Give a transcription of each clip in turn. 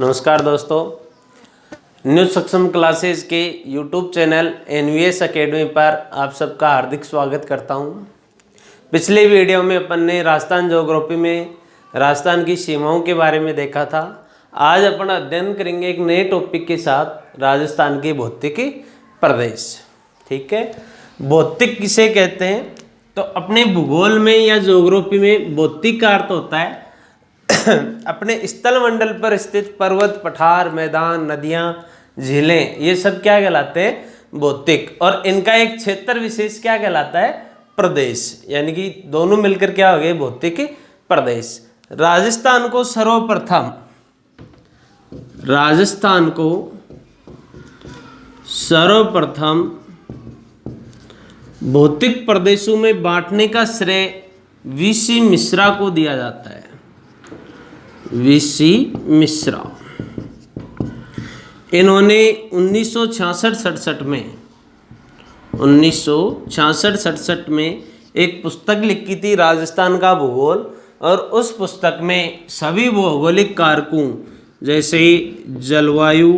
नमस्कार दोस्तों, न्यू सक्षम क्लासेस के यूट्यूब चैनल एनवीएस एकेडमी पर आप सबका हार्दिक स्वागत करता हूं। पिछले वीडियो में अपन ने राजस्थान ज्योग्राफी में राजस्थान की सीमाओं के बारे में देखा था। आज अपन अध्ययन करेंगे एक नए टॉपिक के साथ, राजस्थान के भौतिक प्रदेश। ठीक है, भौतिक किसे कहते हैं? तो अपने भूगोल में या ज्योग्राफी में भौतिक का अर्थ होता है अपने स्थल मंडल पर स्थित पर्वत, पठार, मैदान, नदियां, झीलें, ये सब क्या कहलाते हैं? भौतिक। और इनका एक क्षेत्र विशेष क्या कहलाता है? प्रदेश। यानी कि दोनों मिलकर क्या हो गए? भौतिक प्रदेश। राजस्थान को सर्वप्रथम भौतिक प्रदेशों में बांटने का श्रेय वीसी मिश्रा को दिया जाता है। वीसी मिश्रा, इन्होंने 1966-67 में एक पुस्तक लिखी थी, राजस्थान का भूगोल। और उस पुस्तक में सभी भौगोलिक कारकों जैसे जलवायु,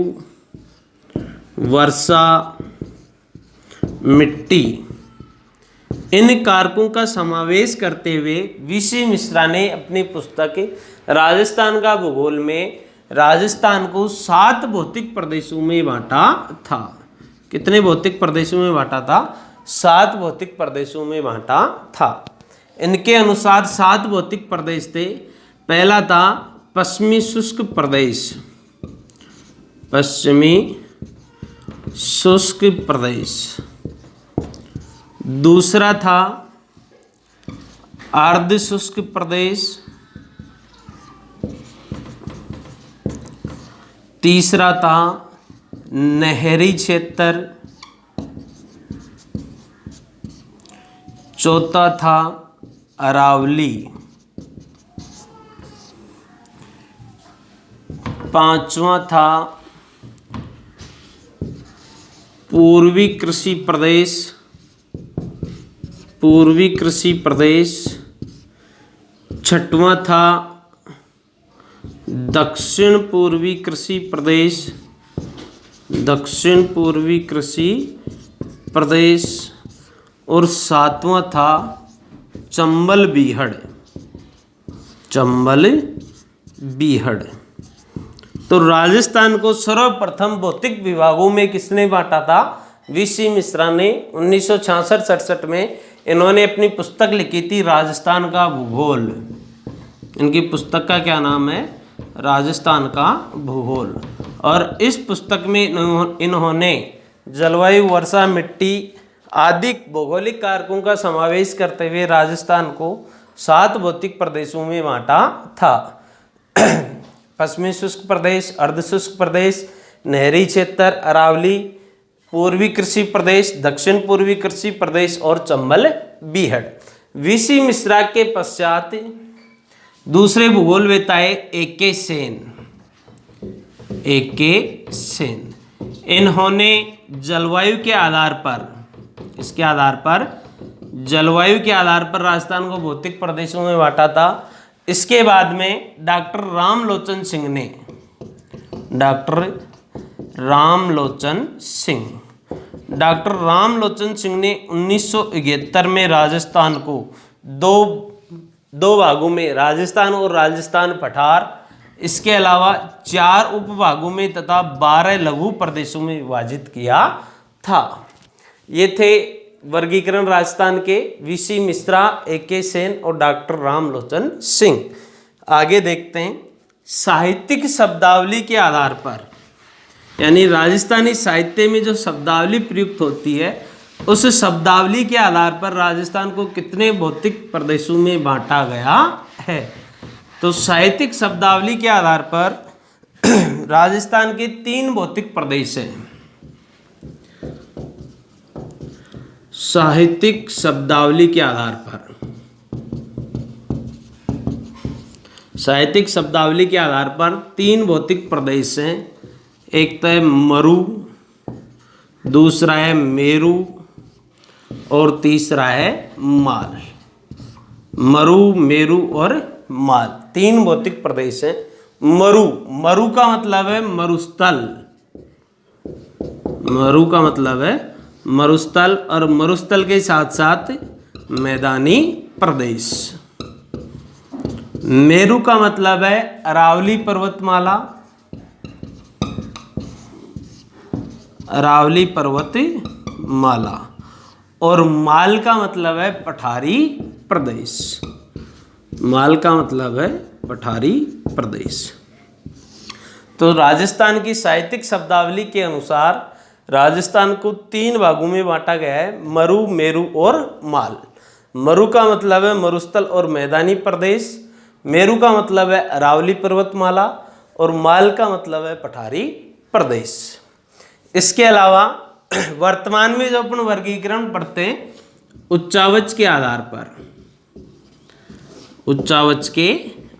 वर्षा, मिट्टी, इन कारकों का समावेश करते हुए वीसी मिश्रा ने अपनी पुस्तक राजस्थान का भूगोल में राजस्थान को 7 भौतिक प्रदेशों में बांटा था। कितने भौतिक प्रदेशों में बांटा था? 7 भौतिक प्रदेशों में बांटा था। इनके अनुसार 7 भौतिक प्रदेश थे। पहला था पश्चिमी शुष्क प्रदेश, पश्चिमी शुष्क प्रदेश। दूसरा था अर्ध शुष्क प्रदेश। तीसरा था नहरी क्षेत्र। चौथा था अरावली। पांचवा था पूर्वी कृषि प्रदेश। छठवां था दक्षिण पूर्वी कृषि प्रदेश। और सातवां था चंबल बीहड़। तो राजस्थान को सर्वप्रथम भौतिक विभागों में किसने बांटा था? वीसी मिश्रा ने 1966-67 में इन्होंने अपनी पुस्तक लिखी थी, राजस्थान का भूगोल। इनकी पुस्तक का क्या नाम है? राजस्थान का भूगोल। और इस पुस्तक में इन्होंने जलवायु, वर्षा, मिट्टी आदि भौगोलिक कारकों का समावेश करते हुए राजस्थान को 7 भौतिक प्रदेशों में बांटा था। पश्चिमी शुष्क प्रदेश, अर्ध शुष्क प्रदेश, नहरी क्षेत्र, अरावली, पूर्वी कृषि प्रदेश, दक्षिण पूर्वी कृषि प्रदेश और चंबल बीहड़। वीसी मिश्रा के पश्चात दूसरे भूगोलवेत्ता ए.के. सेन। इन्होंने जलवायु के आधार पर, इसके आधार पर, जलवायु के आधार पर राजस्थान को भौतिक प्रदेशों में बांटा था। इसके बाद में डॉक्टर रामलोचन सिंह ने 1971 में राजस्थान को दो भागों में, राजस्थान और राजस्थान पठार, इसके अलावा 4 उपभागों में तथा 12 लघु प्रदेशों में विभाजित किया था। ये थे वर्गीकरण राजस्थान के वीसी मिश्रा, ए.के. सेन और डॉक्टर रामलोचन सिंह। आगे देखते हैं। साहित्यिक शब्दावली के आधार पर, यानी राजस्थानी साहित्य में जो शब्दावली प्रयुक्त होती है, उस शब्दावली के आधार पर राजस्थान को कितने भौतिक प्रदेशों में बांटा गया है? तो साहित्यिक शब्दावली के आधार पर राजस्थान के 3 भौतिक प्रदेश हैं। साहित्यिक शब्दावली के आधार पर 3 भौतिक प्रदेश हैं। एक तो है मरु, दूसरा है मेरु और तीसरा है माल। मरु, मेरु और माल 3 भौतिक प्रदेश हैं। मरु, मरु का मतलब है मरुस्थल, मरु का मतलब है मरुस्थल, और मरुस्थल के साथ साथ मैदानी प्रदेश। मेरु का मतलब है अरावली पर्वतमाला, अरावली पर्वतमाला, और माल का मतलब है पठारी प्रदेश, माल का मतलब है पठारी प्रदेश। तो राजस्थान की साहित्यिक शब्दावली के अनुसार राजस्थान को 3 भागों में बांटा गया है, मरु, मेरु और माल। मरु का मतलब है मरुस्थल और मैदानी प्रदेश, मेरु का मतलब है अरावली पर्वतमाला, और माल का मतलब है पठारी प्रदेश। इसके अलावा वर्तमान में जो अपन वर्गीकरण पढ़ते हैं उच्चावच के आधार पर, उच्चावच के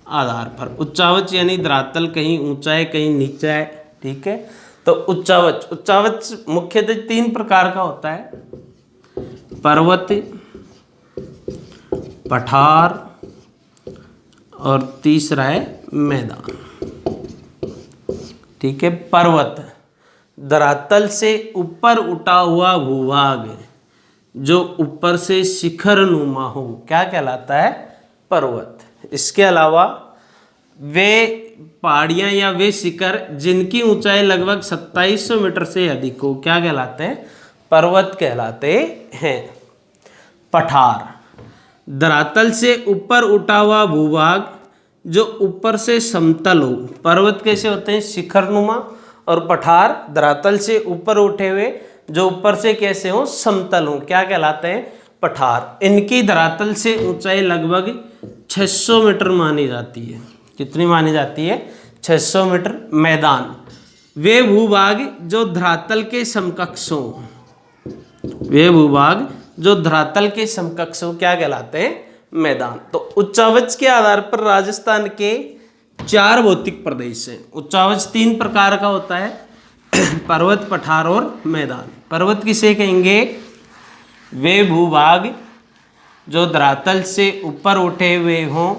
आधार पर, उच्चावच यानी धरातल कहीं ऊंचा है कहीं नीचा है, ठीक है। तो उच्चावच, उच्चावच मुख्यतः 3 प्रकार का होता है, पर्वत, पठार और तीसरा है मैदान, ठीक है। पर्वत, धरातल से ऊपर उठा हुआ भूभाग जो ऊपर से शिखर नुमा हो, क्या कहलाता है? पर्वत। इसके अलावा वे पहाड़ियाँ या वे शिखर जिनकी ऊंचाई लगभग 2700 मीटर से अधिक हो, क्या कहलाते हैं? पर्वत कहलाते हैं। पठार, धरातल से ऊपर उठा हुआ भूभाग जो ऊपर से समतल हो। पर्वत कैसे होते हैं? शिखरनुमा, और पठार धरातल से ऊपर उठे हुए जो ऊपर से कैसे हो? समतल हो, क्या कहलाते हैं? पठार। इनकी धरातल से ऊंचाई लगभग 600 मीटर मानी जाती है। कितनी मानी जाती है? 600 मीटर। मैदान, वे भूभाग जो धरातल के समकक्ष हो, वे भूभाग जो धरातल के समकक्ष हो, क्या कहलाते हैं? मैदान। तो उच्चावच के आधार पर राजस्थान के 4 भौतिक प्रदेश हैं। उच्चावच 3 प्रकार का होता है, पर्वत, पठार और मैदान। पर्वत किसे कहेंगे? वे भूभाग जो धरातल से ऊपर उठे हुए हों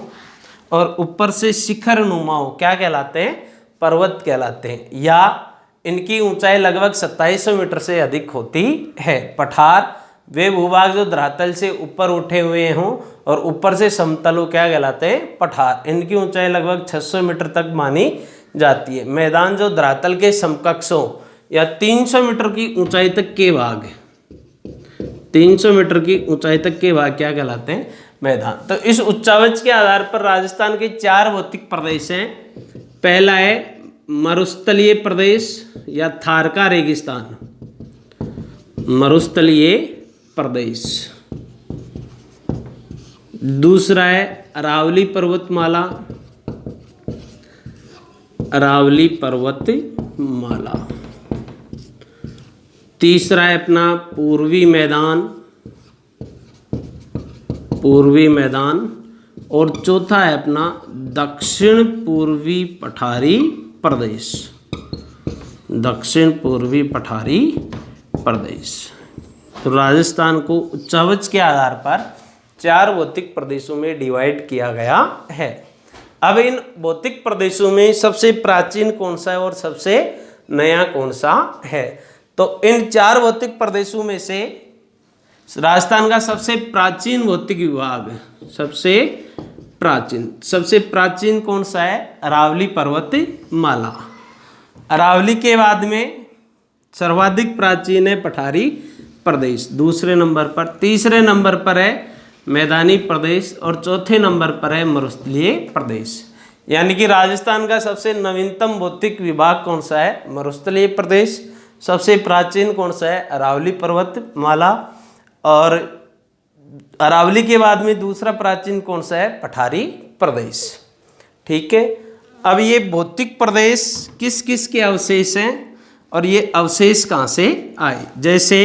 और ऊपर से शिखर नुमा हो, क्या कहलाते हैं? पर्वत कहलाते हैं, या इनकी ऊंचाई लगभग 2700 मीटर से अधिक होती है। पठार, वे भूभाग जो धरातल से ऊपर उठे हुए हों और ऊपर से समतल हो, क्या कहलाते हैं? पठार। इनकी ऊंचाई लगभग 600 मीटर तक मानी जाती है। मैदान, जो धरातल के समकक्ष हो या 300 मीटर की ऊंचाई तक के भाग, 300 मीटर की ऊंचाई तक के भाग क्या कहलाते हैं? मैदान। तो इस उच्चावच के आधार पर राजस्थान के 4 भौतिक प्रदेश हैं। पहला है मरुस्थलीय प्रदेश या थार का रेगिस्तान, मरुस्थलीय प्रदेश। दूसरा है अरावली पर्वतमाला, अरावली पर्वतमाला। तीसरा है अपना पूर्वी मैदान, पूर्वी मैदान। और चौथा है अपना दक्षिण पूर्वी पठारी प्रदेश, दक्षिण पूर्वी पठारी प्रदेश। तो राजस्थान को उच्चावच के आधार पर 4 भौतिक प्रदेशों में डिवाइड किया गया है। अब इन भौतिक प्रदेशों में सबसे प्राचीन कौन सा है और सबसे नया कौन सा है? तो इन 4 भौतिक प्रदेशों में से राजस्थान का सबसे प्राचीन भौतिक विभाग, सबसे प्राचीन कौन सा है? अरावली पर्वतमाला। अरावली के बाद में सर्वाधिक प्राचीन है पठारी प्रदेश, दूसरे नंबर पर। तीसरे नंबर पर है मैदानी प्रदेश और चौथे नंबर पर है मरुस्थलीय प्रदेश। यानी कि राजस्थान का सबसे नवीनतम भौतिक विभाग कौन सा है? मरुस्थलीय प्रदेश। सबसे प्राचीन कौन सा है? अरावली पर्वतमाला। और अरावली के बाद में दूसरा प्राचीन कौन सा है? पठारी प्रदेश। ठीक है। अब ये भौतिक प्रदेश किस किस के अवशेष हैं और ये अवशेष कहाँ से आए? जैसे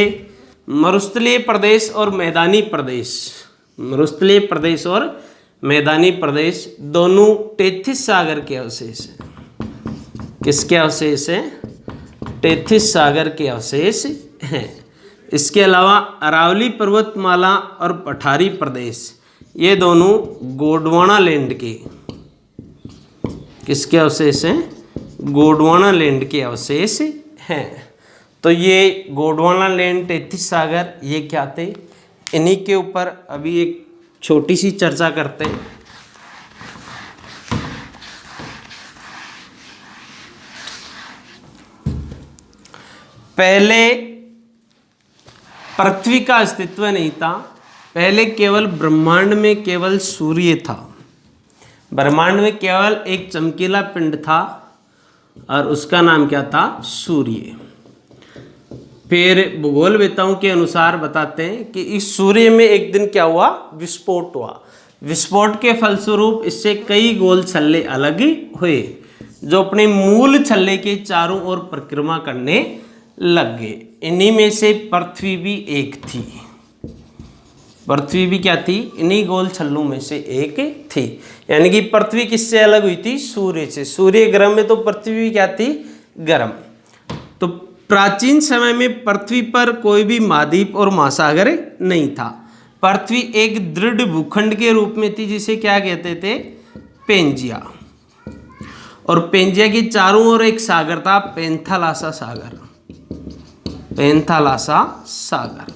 मरुस्थलीय प्रदेश और मैदानी प्रदेश, मरुस्थलीय प्रदेश और मैदानी प्रदेश दोनों टेथिस सागर के अवशेष हैं। किसके अवशेष हैं? टेथिस सागर के अवशेष हैं। इसके अलावा अरावली पर्वतमाला और पठारी प्रदेश ये दोनों गोंडवाना लैंड के, किसके अवशेष हैं? गोंडवाना लैंड के अवशेष हैं। तो ये गोंडवाना लैंड, 33 सागर, ये क्या थे? इन्हीं के ऊपर अभी एक छोटी सी चर्चा करते हैं। पहले पृथ्वी का अस्तित्व नहीं था, पहले केवल ब्रह्मांड में केवल सूर्य था। ब्रह्मांड में केवल एक चमकीला पिंड था और उसका नाम क्या था? सूर्य। फिर भूगोलवेताओं के अनुसार बताते हैं कि इस सूर्य में एक दिन क्या हुआ? विस्फोट हुआ। विस्फोट के फलस्वरूप इससे कई गोल छल्ले अलग हुए जो अपने मूल छल्ले के चारों ओर परिक्रमा करने लग गए। इन्हीं में से पृथ्वी भी एक थी। पृथ्वी भी क्या थी? इन्हीं गोल छल्लों में से एक थी। यानी कि पृथ्वी किससे अलग हुई थी? सूर्य से। सूर्य गर्म में तो पृथ्वी भी क्या थी? गर्म। तो प्राचीन समय में पृथ्वी पर कोई भी महाद्वीप और महासागर नहीं था। पृथ्वी एक दृढ़ भूखंड के रूप में थी जिसे क्या कहते थे? पेंजिया। और पेंजिया के चारों ओर एक सागर था, पेंथालासा सागर। पेंथालासा सागर।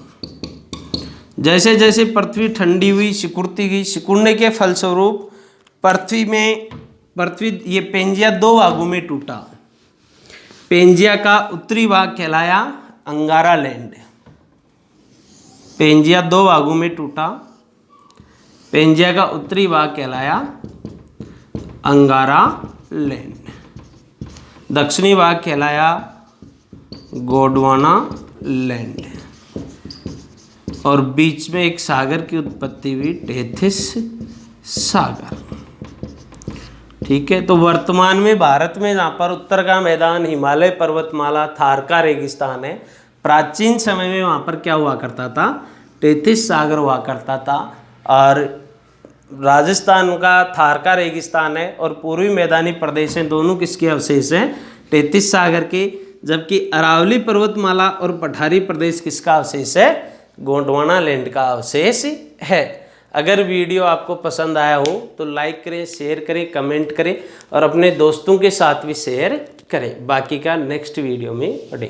जैसे जैसे पृथ्वी ठंडी हुई, सिकुड़ती गई, सिकुड़ने के फलस्वरूप पृथ्वी ये पेंजिया दो भागों में टूटा। पेंजिया का उत्तरी भाग कहलाया अंगारा लैंड। पेंजिया दो भागों में टूटा। पेंजिया का उत्तरी भाग कहलाया अंगारा लैंड। दक्षिणी भाग कहलाया गोंडवाना लैंड। और बीच में एक सागर की उत्पत्ति हुई, टेथिस सागर। ठीक है। तो वर्तमान में भारत में जहाँ पर उत्तर का मैदान, हिमालय पर्वतमाला, थार का रेगिस्तान है, प्राचीन समय में वहाँ पर क्या हुआ करता था? टेथिस सागर हुआ करता था। और राजस्थान का थार का रेगिस्तान है और पूर्वी मैदानी प्रदेश हैं, दोनों किसके अवशेष हैं? टेथिस सागर के। जबकि अरावली पर्वतमाला और पठारी प्रदेश किसका अवशेष है? गोंडवाना लैंड का अवशेष है। अगर वीडियो आपको पसंद आया हो तो लाइक करें, शेयर करें, कमेंट करें और अपने दोस्तों के साथ भी शेयर करें। बाकी का नेक्स्ट वीडियो में पढ़ें।